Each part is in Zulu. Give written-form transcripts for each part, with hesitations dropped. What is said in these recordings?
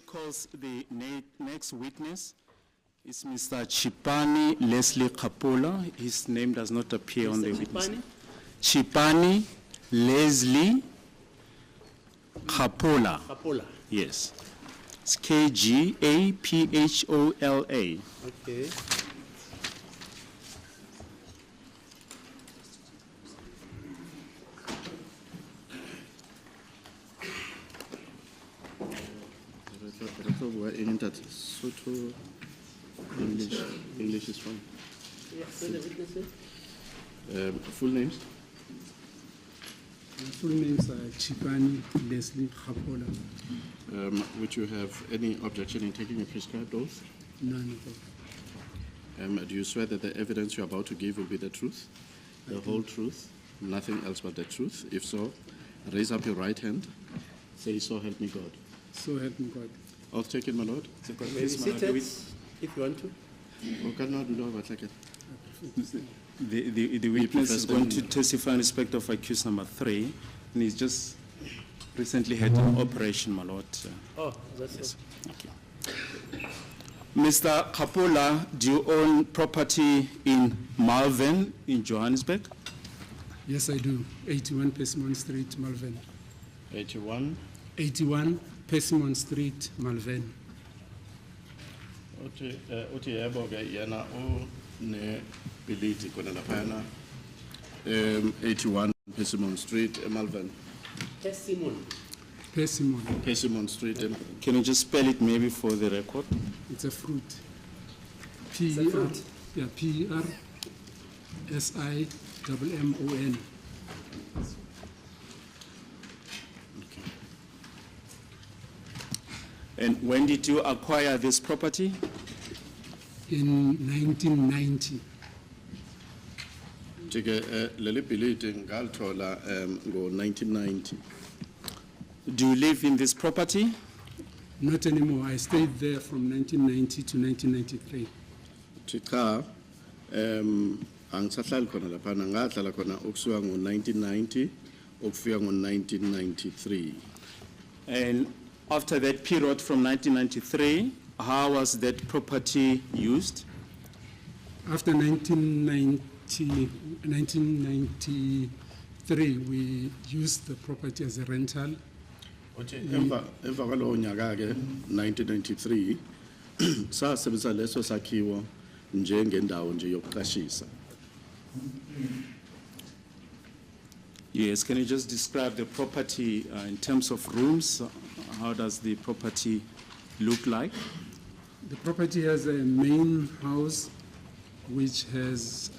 calls the next witness is Mr. Chipani Leslie Kapola. His name does not appear on the witness. Chipani Leslie Kapola. Kapola. Yes. It's K-G-A-P-H-O-L-A. Okay. English is fine. Yes, the witnesses. Full names? Full names are Chipani Leslie Kapola. Would you have any objection in taking a prescribed oath? None of them. Do you swear that the evidence you're about to give will be the truth, the whole truth, nothing else but the truth? If so, raise up your right hand. Say, so help me God. So help me God. Oath taken, my Lord. Maybe seated, if you want to. The witness is going to testify in respect of accused number 3, and he's just recently had an operation, my Lord. Oh, that's yes. Okay. Mr. Kapola, do you own property in Malvern in Johannesburg? Yes, I do. 81 Persimmon Street, Malvern. 81? 81 Persimmon Street, Malvern. Uthi yebo ke yena ne biliti kona laphana 81 Persimmon Street Malvern. Persimmon Street. Can you just spell it maybe for the record? It's a fruit. It's a fruit. Yeah, P-E-R-S-I-M-M-O-N. Okay. And when did you acquire this property? In 1990. Jike leli biliti ngalithola ngo 1990. Do you live in this property? Not anymore. I stayed there from 1990 to 1993. Cha angisahlali khona laphana ngahlala khona ukusuka ngo 1990 ukufika ngo 1993. And after that period from 1993, how was that property used? After 1993, we used the property as a rental. Emva kwalowo nyaka ke 1993 sasebenzisa leso sakhiwo njengendawo nje yokuqashisa. Yes, can you just describe the property in terms of rooms? How does the property look like? The property has a main house which has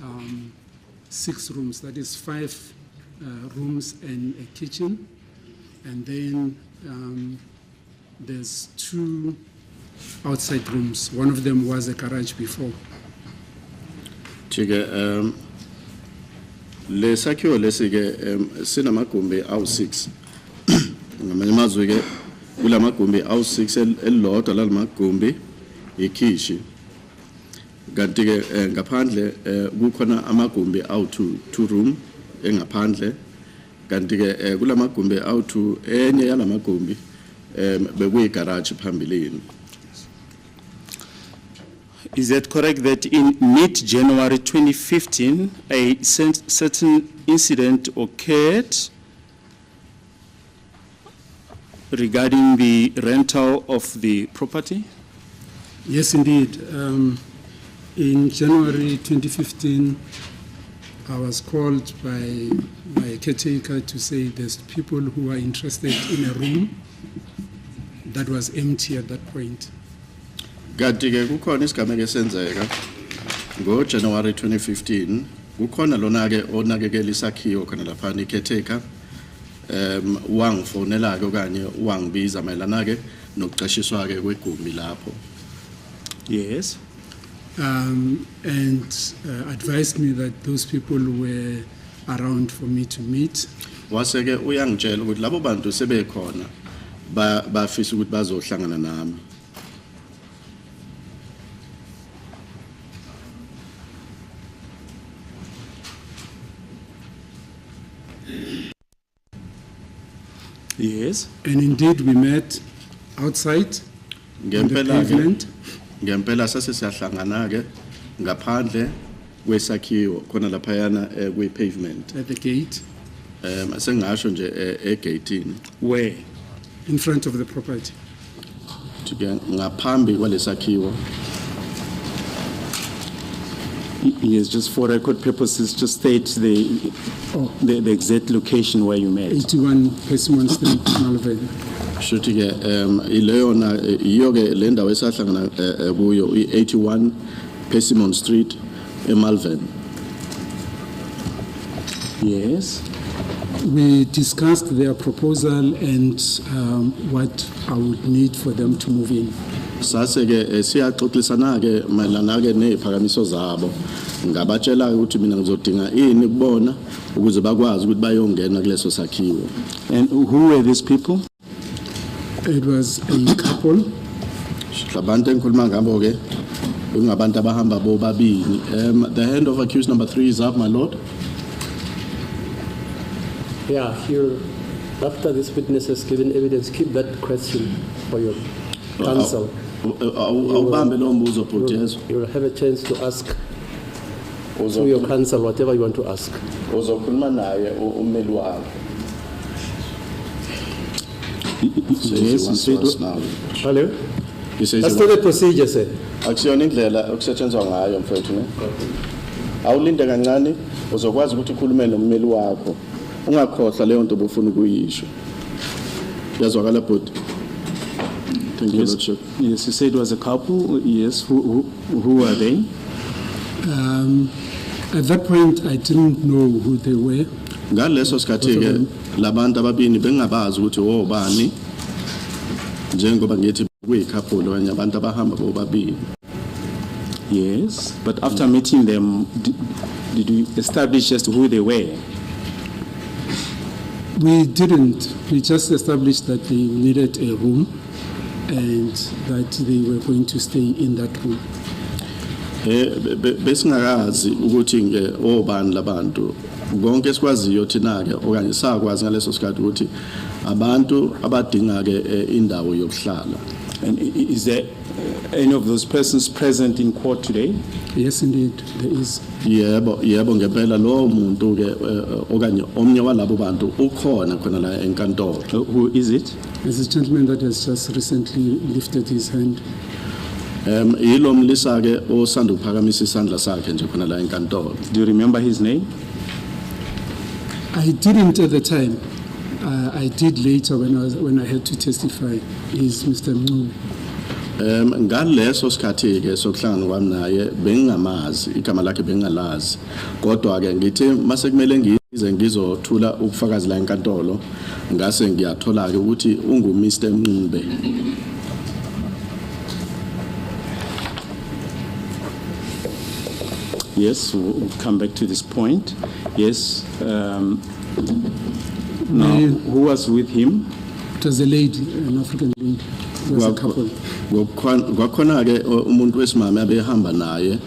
6 rooms, that is 5 rooms and a kitchen. And then there's 2 outside rooms. One of them was a garage before. Jike lesakhiwo lesike sinamagumbi awu6. Ngamanye amazwi ke kulamagumbi awu6 elilodwa lalamagumbi ikhishi. Kanti ke ngaphandle kukhona amagumbi awu2 room engaphandle. Kanti ke kulamagumbi awu2 enye yalamagumbi bekuyigarage phambilini. Is it correct that in mid-January 2015, a certain incident occurred regarding the rental of the property? Yes, indeed. In January 2015, I was called by a caretaker to say there's people who are interested in a room that was empty at that point. Kanti ke kukhona isigameko esenzeka ngo January 2015 kukhona lona ke onakekela isakhiwo khona lapha caretaker wangifonela ke okanye wangibiza mayelana ke nokuqashiswa ke kwegumbi lapho. Yes. And advised me that those people were around for me to meet. Wase ke uyangitshela ukuthi labo bantu sebekhona bafisa ukuthi bazohlangana nami. Yes. And indeed we met outside. on the Ngempela ke pavement. ngempela sase siyahlangana ke ngaphandle kwesakhiwo khona lapha yana kwi pavement At the gate, sengasho nje egateini Where? in front of the property. ngaphambi kwalesakhiwo. Yes, just for record purposes, just state the exact location where you met. 81 Persimmon Street, Malvern. Shuthi ke ileyona iyo ke le ndawo esahlangana kuyo i81 Persimmon Street eMalvern. Yes. We discussed their proposal and what I would need for them to move in. Sase ke siyaxoxisana ke mayelana ke neziphakamiso zabo ngabatshela ukuthi mina ngizodinga ini kubona ukuze bakwazi ukuthi bayongena kuleso sakhiwo. And who were these people? It was a couple. Abantu engikhuluma ngabo ke ungabantu abahamba bobabili. The hand of accused number 3 is up, my lord. Yeah, here, after this witness has given evidence, keep that question for your counsel. Awubambe lo mbuzo Bhuti. You will have a chance to ask to your counsel whatever you want to ask. Uzokhuluma naye ummeli wakhe. Yes, you said. Hello? He says That's not the procedure, sir. akusiyona indlela okusetshenzwa ngayo mfethu ne. Awulinde kancane uzokwazi ukuthi ukhulume nommeli wakho. Ungakhohlwa leyo nto obufuna ukuyisho. Yazwakala Bhuti. Thank you, Yes, Lordship. yes, you said it was a couple. Yes, who were they? At that point, I didn't know who they were. Ngaleso sikhathi ke labantu ababini bengabazi ukuthi obani njengoba ngithi kuyicouple okanye abantu abahamba bobabili. Yes, but after meeting them, did you establish just who they were? We didn't. We just established that they needed a room and that they were going to stay in that room. Besingakazi ukuthi ke obani labantu konke sikwaziyo thina ke okanye sakwazi ngaleso sikhathi ukuthi abantu abadinga ke indawo yokuhlala. And is there any of those persons present in court today? Yes, indeed, there is. Yebo ngempela lo muntu ke okanye omnye walabo bantu ukhona khona la enkantolo. Who is it? There's a gentleman that has just recently lifted his hand. Yilo mlisa ke osanda ukuphakamisa isandla sakhe nje khona la enkantolo. Do you remember his name? I didn't at the time. I did later when I had to testify. Is Mr. Mnu. Ngaleso sikhathi ke sokuhlangana kwami naye bengingamazi igama lakhe bengingalazi kodwa ke ngithe mase kumele ngize ngizothula ubufakazi la enkantolo ngase ngiyathola ke ukuthi ungu Mr. Mncube. Yes, we'll come back to this point. Yes. Now, who was with him? It was a lady, an African lady. It was a couple. Kwakhona ke umuntu wesimame abehamba naye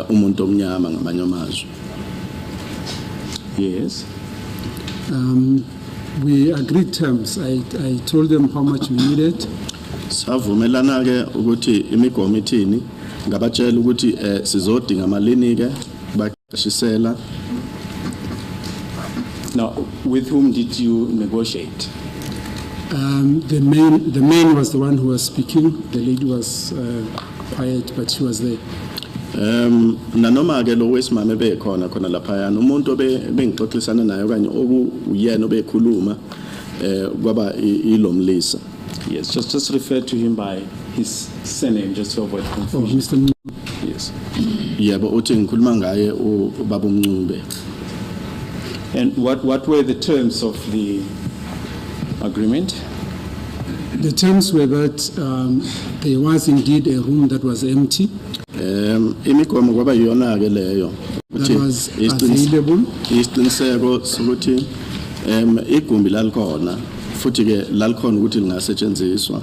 umuntu omnyama ngamanye amazwi. Yes. We agreed terms. I told them how much we needed. Savumelana ke ukuthi imigomo ithini ngabatshela ukuthi sizodinga malini ke baqashisela. Now, with whom did you negotiate? The man was the one who was speaking. The lady was quiet, but she was there. Nanoma ke lo wesimame bekhona khona lapha yana umuntu bengixoxisana naye okanye okuyena obekhuluma kwaba ilomlisa. Yes, just refer to him by his surname, just to avoid Oh, confusion. Mr. Mnu. Yes. Yebo uthi ngikhuluma ngaye ubaba uMncube. And what were the terms of the agreement? The terms were that there was indeed a room that was empty, Imigomo kwaba yona ke leyo. that was available. Isiqiniseko sokuthi igumbi lalikhona futhi ke lalikhona ukuthi lingasetshenziswa.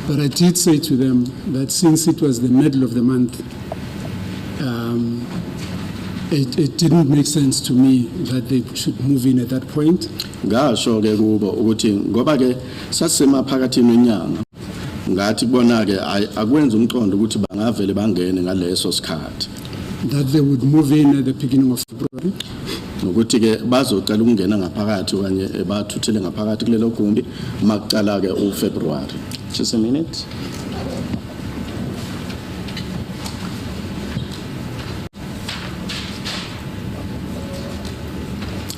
But I did say to them that since it was the middle of the month, it didn't make sense to me that they should move in at that point. Ngasho ke kubo ukuthi ngoba ke sasemaphakathi nenyanga ngathi bona ke akwenza umqondo ukuthi bangavele bangene ngaleso sikhathi that they would move in at the beginning of February. nokuthi ke bazocela ukungena ngaphakathi okanye bathuthele ngaphakathi kulelo gumbi makucala ke uFebruary. Just a minute.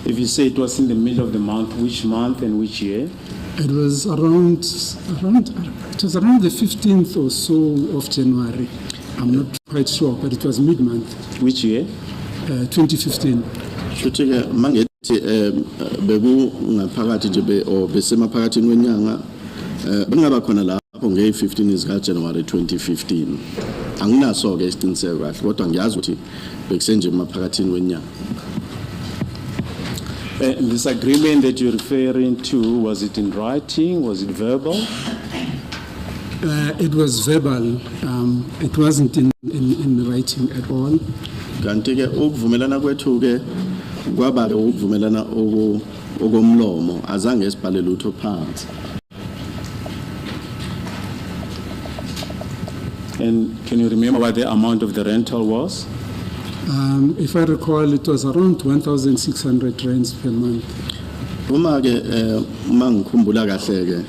If you say it was in the middle of the month, which month and which year? It was around the 15th or so of January. I'm not quite sure, but it was mid-month, Which year? 2015. Shuthi ke mangethi beku ngaphakathi nje besemaphakathini kwenyanga bengaba khona lapho nge-15 zika January 2015. Anginaso ke isiqiniseko kahle kodwa ngiyazi ukuthi bekusenje emaphakathini kwenyanga. This agreement that you're referring to, was it in writing? Was it verbal? It was verbal. It wasn't in writing at all. Kanti ke ukuvumelana kwethu ke kwaba ke ukuvumelana okomlomo azange sibhale lutho phansi. And can you remember what the amount of the rental was? If I recall, it was around 1,600 rands per month. Uma ke mangikhumbula kahle ke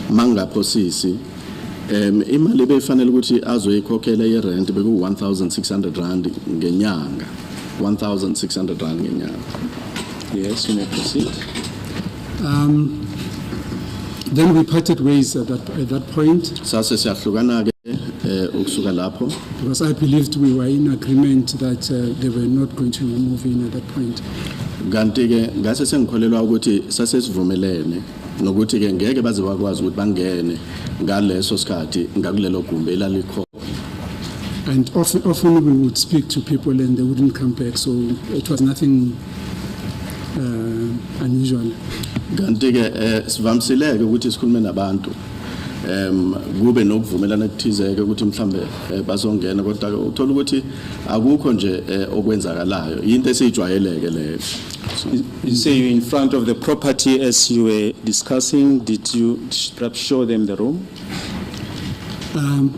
mangaphosisi imali befanele ukuthi azoyikhokhela yerent beku 1,600 rand ngenyanga. 1,600 rand ngenyanga. Yes, you may proceed. Then we parted ways at that point Sase siyahlukana ke ukusuka lapho because I believed we were in agreement that they were not going to move in at that point. kanti ke ngase sengikholelwa ukuthi sase sivumelene nokuthi ke ngeke baze bakwazi ukuthi bangene ngaleso sikhathi ngakulelo gumbi elalikho. And often we would speak to people and they wouldn't come back, so it was nothing unusual. Kanti ke sivamsileke ukuthi sikhulume nabantu kube nokuvumelana okuthizeke ukuthi mhlambe bazongena kodwa ke uthola ukuthi akukho nje okwenzakalayo into esijwayeleke leyo. You say you're in front of the property as you were discussing. Did you perhaps show them the room?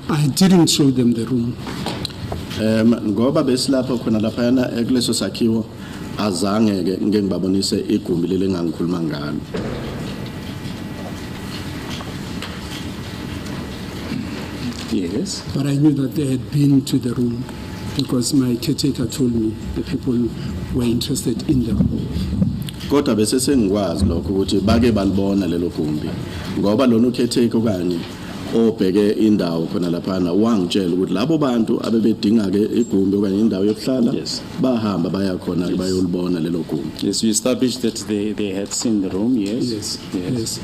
I didn't show them the room. Ngoba besilapho khona lapha yana kuleso sakhiwo azange ke ngeke ngibabonise igumbi leli ngangikhuluma ngalo. Yes. But I knew that they had been to the room because my caretaker told me the people were interested in the room. Kodwa bese sengikwazi lokho ukuthi bake balibona lelo gumbi ngoba lona ukhetheke okanye obheke indawo khona lapha na wangitshela ukuthi labo bantu abebedinga ke igumbi okanye indawo yokuhlala Yes. bahamba baya khona bayolibona lelo gumbi. Yes, you established that they had seen the room, yes? Yes.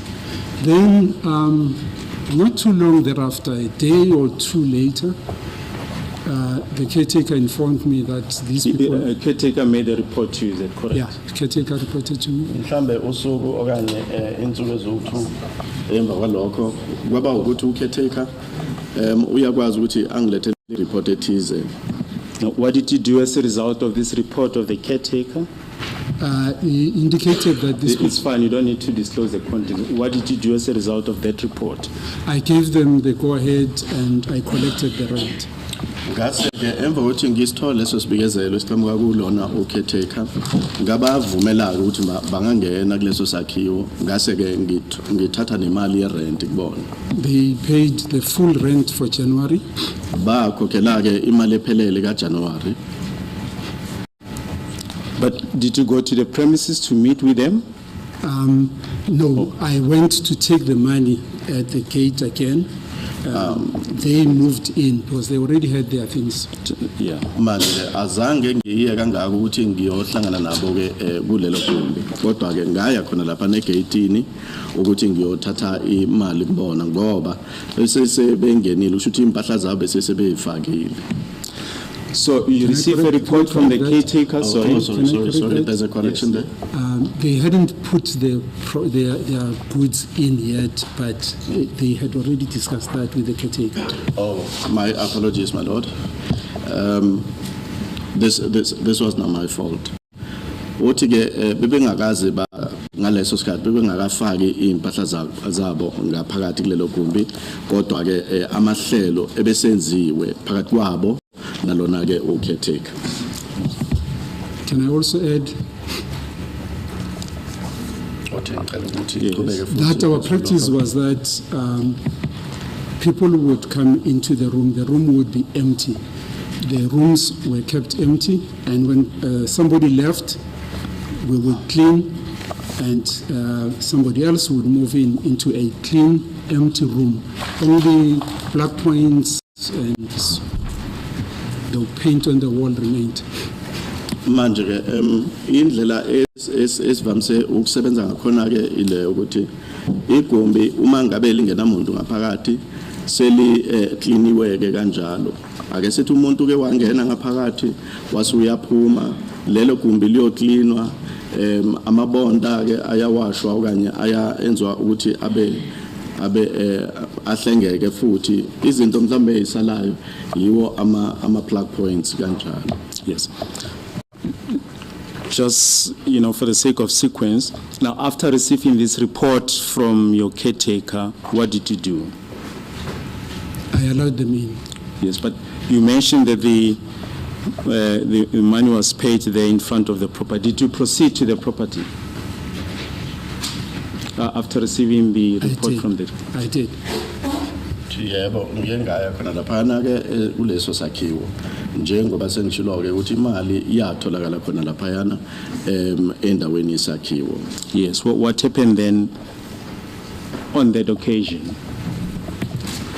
Then, not too long thereafter, a day or two later, the caretaker informed me that these people. The caretaker made a report to you, is that correct? Yeah, caretaker reported to me. Mhlambe usuku okanye insuku ezu2 emva kwalokho kwaba ukuthi ukhetheka uyakwazi ukuthi angilethe report ethize. Now, what did you do as a result of this report of the caretaker? He indicated that this. It's fine, you don't need to disclose the content. What did you do as a result of that report? I gave them the go-ahead and I collected the rent. Ngase ke emva kokuthi ngisithole leso sibikezelo siqhamuka kulona ukhetheka ngabavumela ukuthi bangangena kuleso sakhiwo ngase ke ngithatha nemali yerent kubona. They paid the full rent for January. Bakhokhela ke imali ephelele kaJanuary. But did you go to the premises to meet with them? No, I went to take the money at the gate again. They moved in because they already had their things. Yeah. Manje azange ngiye kangaka ukuthi ngiyohlangana nabo ke kulelo gumbi kodwa ke ngaya khona lapha negate ukuthi ngiyothatha imali kubona ngoba bese bengenile usho ukuthi impahla zabo bese sebeyifakile. So you received a report from the caretaker, sorry? Sorry, there's a correction there. They hadn't put their goods in yet, but they had already discussed that with the caretaker. Oh, my apologies, my lord. This was not my fault. uthi ke bebengakaze ba ngaleso sikhathi bebengakafaki impahla zabo ngaphakathi kulelo gumbi kodwa ke amahlelo ebesenziwe phakathi kwabo nalona ke ukhetheka. Can I also add that our practice was that people would come into the room would be empty. The rooms were kept empty, and when somebody left, we would clean, and somebody else would move into a clean, empty room. Only black points and the paint on the wall remained. Manje ke indlela esivamise ukusebenza ngakhona ke ile ukuthi igumbi uma ngabe lingenamuntu ngaphakathi seli cleaniwe ke kanjalo ake sithi umuntu ke wangena ngaphakathi wasuyaphuma lelo gumbi liyo cleanwa amabonda ke ayawashwa okanye ayaenzwa ukuthi abe ahlengeke futhi izinto mhlambe ezisalayo yiwo ama plug points kanjalo. Yes. Just, for the sake of sequence, now after receiving this report from your caretaker, what did you do? I allowed them in. Yes, but you mentioned that the money was paid there in front of the property. Did you proceed to the property after receiving the report from the... I did. Yebo ngiyengaya khona laphana ke kuleso sakhiwo njengoba sengishilo ke ukuthi imali iyatholakala khona laphayana endaweni isakhiwo. Yes, what happened then on that occasion?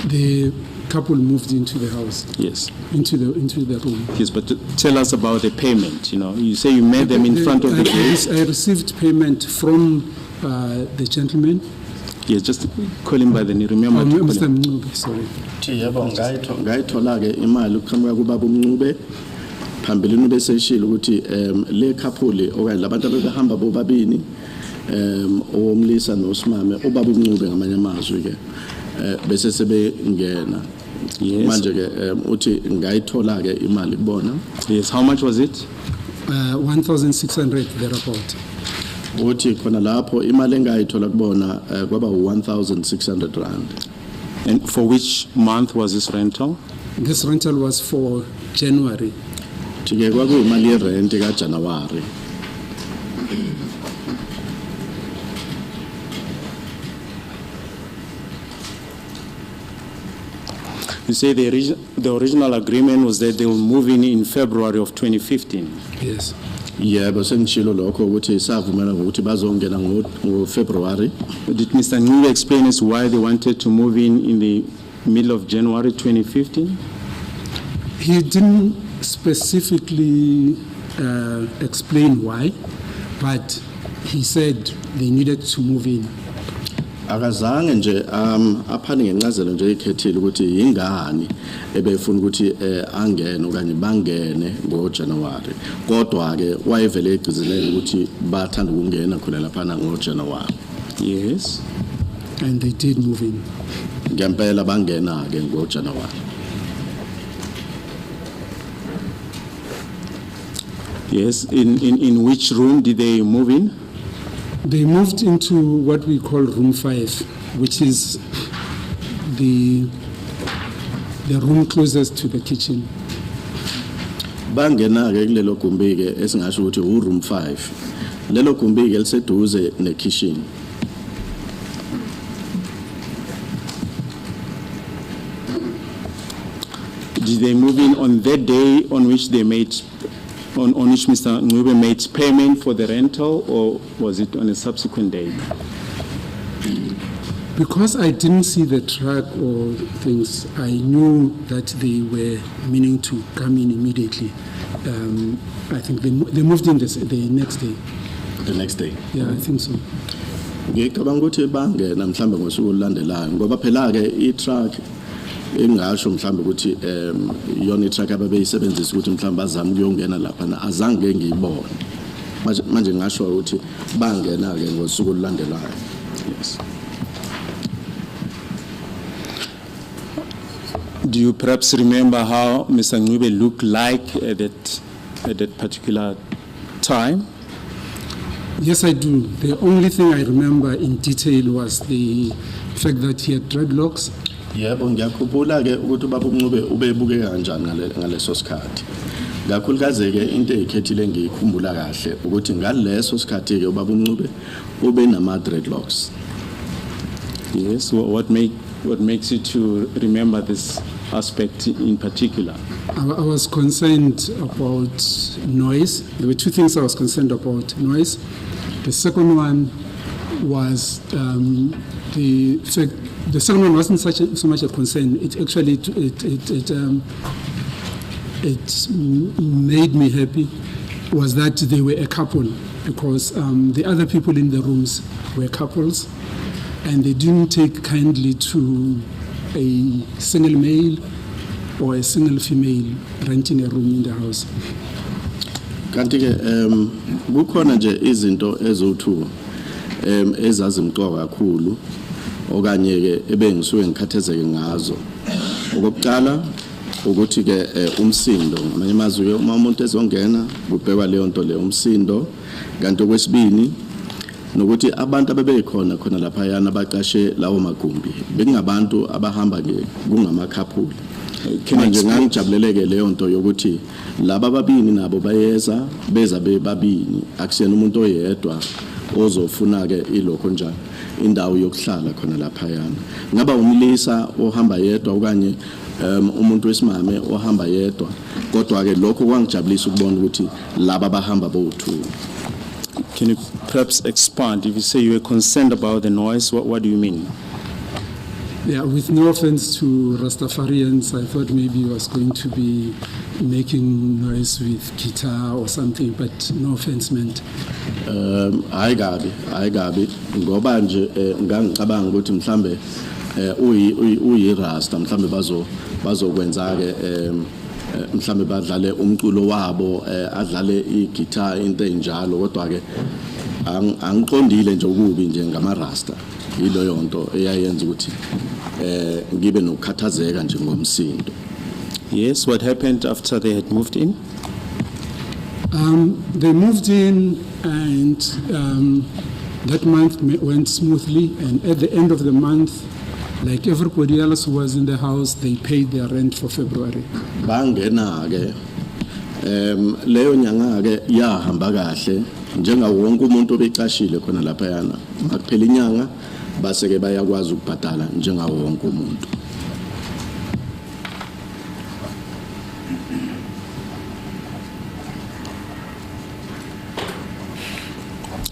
The couple moved into the house. Yes. Into the room. Yes, but tell us about the payment. You say you met them in front of the gate. I received payment from the gentleman. Yes, just call him by the name. Remember to call him. Mr. Mncube, sorry. Yebo ngayithola ke imali ukuqhamuka kubaba uMncube phambilini bese ishilo ukuthi le couple okanye labantu abebehamba bobabini owomlisa noSimame ubaba uMncube ngamanye amazwi ke bese sebengena. Manje ke uthi ngayithola ke imali kubona. Yes, how much was it? 1,600 thereabout. Uthi khona lapho imali engayithola kubona kwaba 1,600 rand. And for which month was this rental? This rental was for January. Tike kwakuyimali yerent ka January. You say the original agreement was that they will move in February of 2015. Yes. Yebo sengishilo lokho ukuthi savumela ukuthi bazongena ngoFebruary. Did Mr. Ncube explain us why they wanted to move in the middle of January 2015? He didn't specifically explain why, but he said they needed to move in. Akazange nje aphani ngencazelo nje ikhethile ukuthi yingani ebefuna ukuthi angene okanye bangene ngoJanuary kodwa ke wayevele egcizelele ukuthi bathanda ukungena khona lapha ngoJanuary. Yes. And they did move in. Ngempela bangena ke ngoJanuary. Yes, in which room did they move in? They moved into what we call room 5, which is the room closest to the kitchen. Bangena ke kulelo gumbi ke esingasho ukuthi room 5. Lelo gumbi ke liseduze ne kitchen. Did they move in on that day on which they made on which Mr. Ncube made payment for the rental, or was it on a subsequent day? Because I didn't see the truck or things, I knew that they were meaning to come in immediately. I think they moved in the next day. The next day? Yeah, I think so. Ngicabanga ukuthi bangena mhlambe ngosuku olulandelayo ngoba phela ke i-truck engasho mhlambe ukuthi yona i-truck ababeyisebenzisa ukuthi mhlambe bazama ukuyongena lapha azange ngiyibone manje ngasho ukuthi bangena ke ngosuku olulandelayo. Yes. Do you perhaps remember how Mr. Ncube looked like at that particular time? Yes, I do. The only thing I remember in detail was the fact that he had dreadlocks. Yebo ngiyakhumbula ke ukuthi ubaba uNcube ubebuke kanjani ngaleso sikhathi. Kakhulukazi ke into ezikhethile ngiyikhumbula kahle ukuthi ngaleso sikhathi ke ubaba uNcube ube nama dreadlocks. Yes, what makes you to remember this aspect in particular? I was concerned about noise. There were two things I was concerned about: noise. The second one was the fact. The second one wasn't so much a concern. It actually it made me happy. Was that they were a couple, because the other people in the rooms were couples, and they didn't take kindly to a single male or a single female renting a room in the house. Kanti ke kukhona nje izinto ezo2 ezazimqoka kakhulu okanye ke ebengisuke ngikhathezeke ngazo. Okokuqala ukuthi ke umsindo, ngamanye amazwi uma umuntu ezongena kubhekwa leyo nto le umsindo. Kanti okwesibini nokuthi abantu abebekhona khona lapha yana baqashe lawo magumbi bekungabantu abahamba ke kungamakhapuli. Manje ngangijabuleleke leyo nto yokuthi laba babini nabo bayeza beza bebabini, akusiyena umuntu oyedwa ozofuna ke ilokho njalo indawo yokuhlala khona lapha yana. Ngaba umlisa ohamba yedwa okanye umuntu wesimame ohamba yedwa, kodwa ke lokho kwangijabulisa ukubona ukuthi laba bahamba bo2. Can you perhaps expand? If you say you were concerned about the noise, what do you mean? Yeah, with no offense to Rastafarians, I thought maybe he was going to be making noise with guitar or something, but no offense meant. Hayi gabi ngoba nje ngangicabanga ukuthi mhlambe uyirasta mhlambe bazokwenza ke mhlambe badlale umculo wabo adlale igitara into enjalo, kodwa ke angiqondile nje ukubi nje ngamarasta. Yilo yonto eyayenza ukuthi ngibe nokukhathazeka nje ngomsindo. Yes, what happened after they had moved in? They moved in, and that month went smoothly, and at the end of the month, like everybody else who was in the house, they paid their rent for February. Bangena ke leyo nyanga ke yahamba kahle njenga wonke umuntu obeqashile khona lapha yana. Akuphela inyanga base ke bayakwazi ukubhadala njenga wonke umuntu.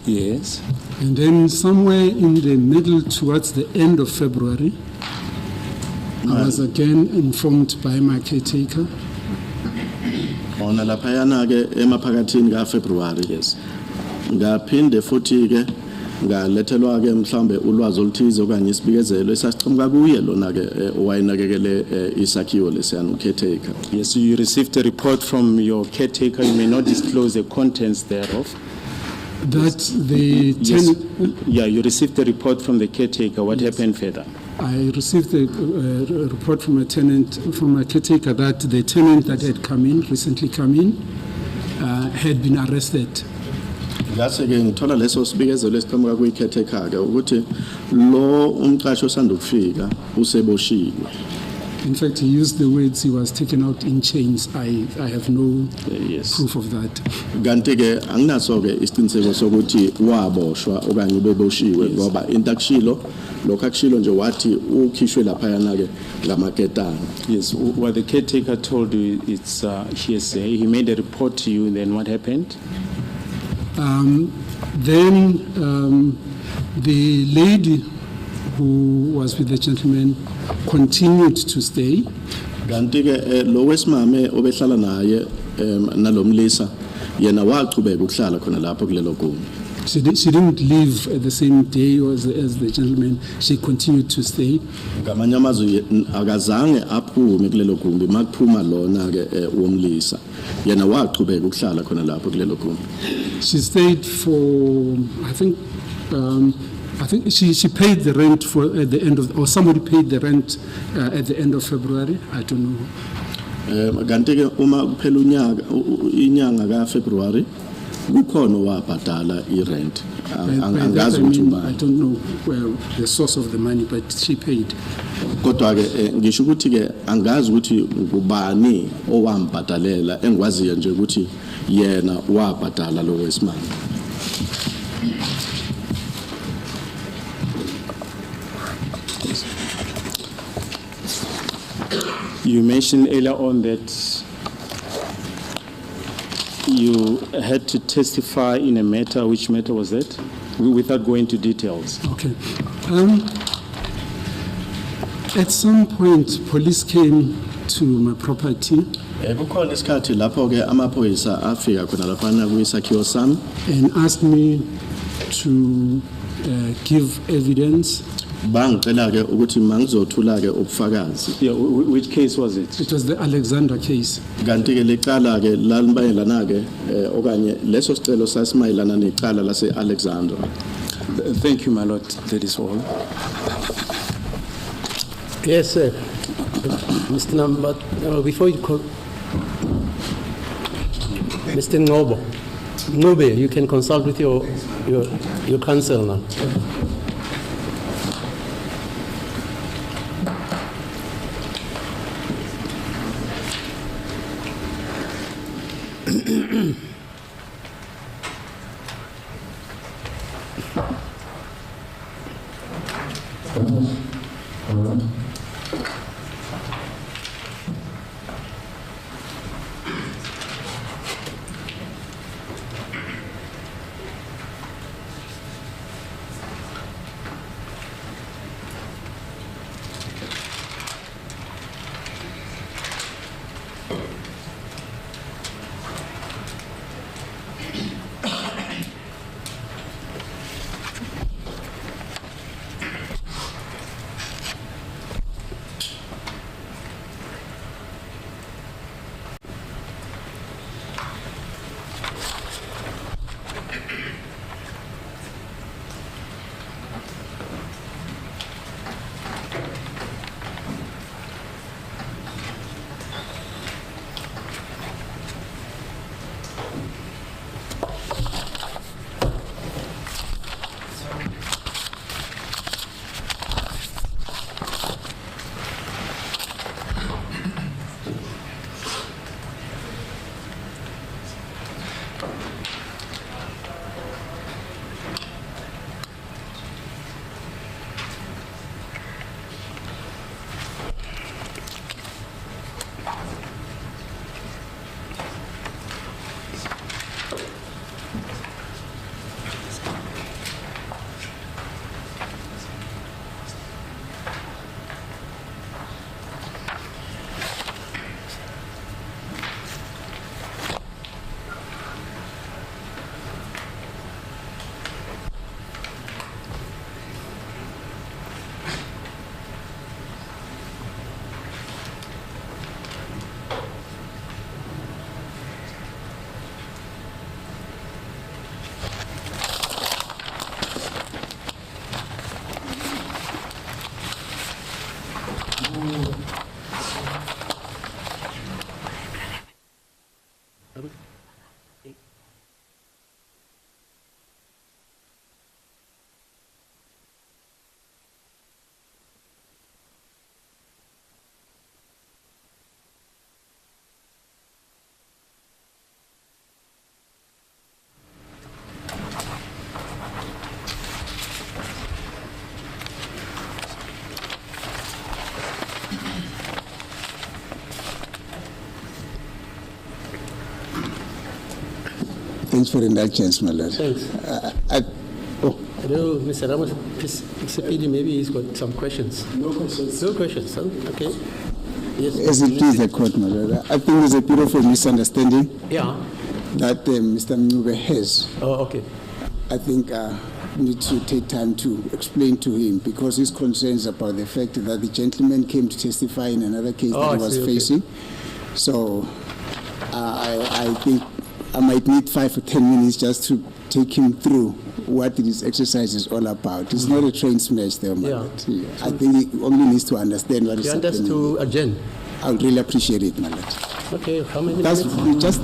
Yes. And then somewhere in the middle, towards the end of February, I was again informed by my caretaker. Ona lapha yana ke emaphakathini ka February. Yes. Ngaphinde futhi ke ngalethelwa ke mhlambe ulwazi oluthize okanye isibikezelo esasiqhamuka kuye lona ke owayinakekele isakhiwo lesiyana ucaretaker. Yes, you received a report from your caretaker. You may not disclose the contents thereof. That the tenant. Yes. Yeah, you received a report from the caretaker. What happened further? I received a report from a tenant, from a caretaker, that the tenant that had recently come in, had been arrested. Ngase ke ngithola leso sibikezelo esiqhamuka kuyicaretaker ke ukuthi lo umqashi osanda ukufika useboshiwe. In fact, he used the words he was taken out in chains. I have no proof of that. Kanti ke anginaso ke isiqiniseko sokuthi waboshwa okanye ubeboshiwe ngoba into akushilo lokho akushilo nje wathi ukhishwe lapha yana ke ngamaketana. Yes, what the caretaker told you, it's hearsay. He made a report to you, then what happened? Then the lady who was with the gentleman continued to stay. Kanti ke lo wesimame obehlala naye nalomlisa yena waqhubeka ukuhlala khona lapho kulelo gumbi. She didn't leave at the same day as the gentleman. She continued to stay. Ngamanye amazwi akazange aphume kulelo gumbi makuphuma lona ke womlisa yena waqhubeka ukuhlala khona lapho kulelo gumbi. She stayed for I think she paid the rent at the end of, or somebody paid the rent at the end of February. I don't know. Kanti ke uma kuphela inyanga ka February kukhona owabhadala i-rent. By that Angazi I ukuthi mean, I ubani. don't know well, the source of the money, but she paid. Kodwa ke ngisho ukuthi ke angazi ukuthi ubani owambhadalela, engikwaziyo nje ukuthi yena wabhadala lo wesimali. You mentioned earlier on that you had to testify in a matter. Which matter was that? Without going into details. Okay. At some point, police came to my property Kukhona isikhathi lapho ke amaphoyisa afika khona laphana kwisakhiwo sami and asked me to give evidence. bangicela ke ukuthi mangizothula ke ubufakazi. Yeah, which case was it? It was the Alexander case. Kanti ke lecala ke lalibayelana ke okanye leso sicelo sasimayelana necala lase Alexandra. Thank you, my lord. That is all. Yes, sir. Mr. Number, before you call, Mr. Nobe, you can consult with your counsel now. Thanks for the indulgence, my lord. Thanks. Hello, Mr. Ramos, Psipidi, maybe he's got some questions. No questions. No questions, huh? Okay. Yes. As it please the court, my lord. I think there's a beautiful misunderstanding Yeah. that Mr. Mube has. Oh, okay. I think we need to take time to explain to him because his concerns about the fact that the gentleman came to testify in another case Oh, that I he was see, okay. facing. So I think I might need 5 or 10 minutes just to take him through what this exercise is all about. It's not a train smash there, my Yeah. lord. I think he only needs to understand what is You want us happening. to adjourn? I would really appreciate it, my lord. Okay, how many That's minutes? just,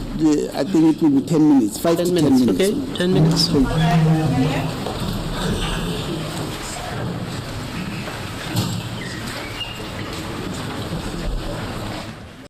I think it will be 10 minutes, 5 to 10 minutes. Okay, 10 minutes.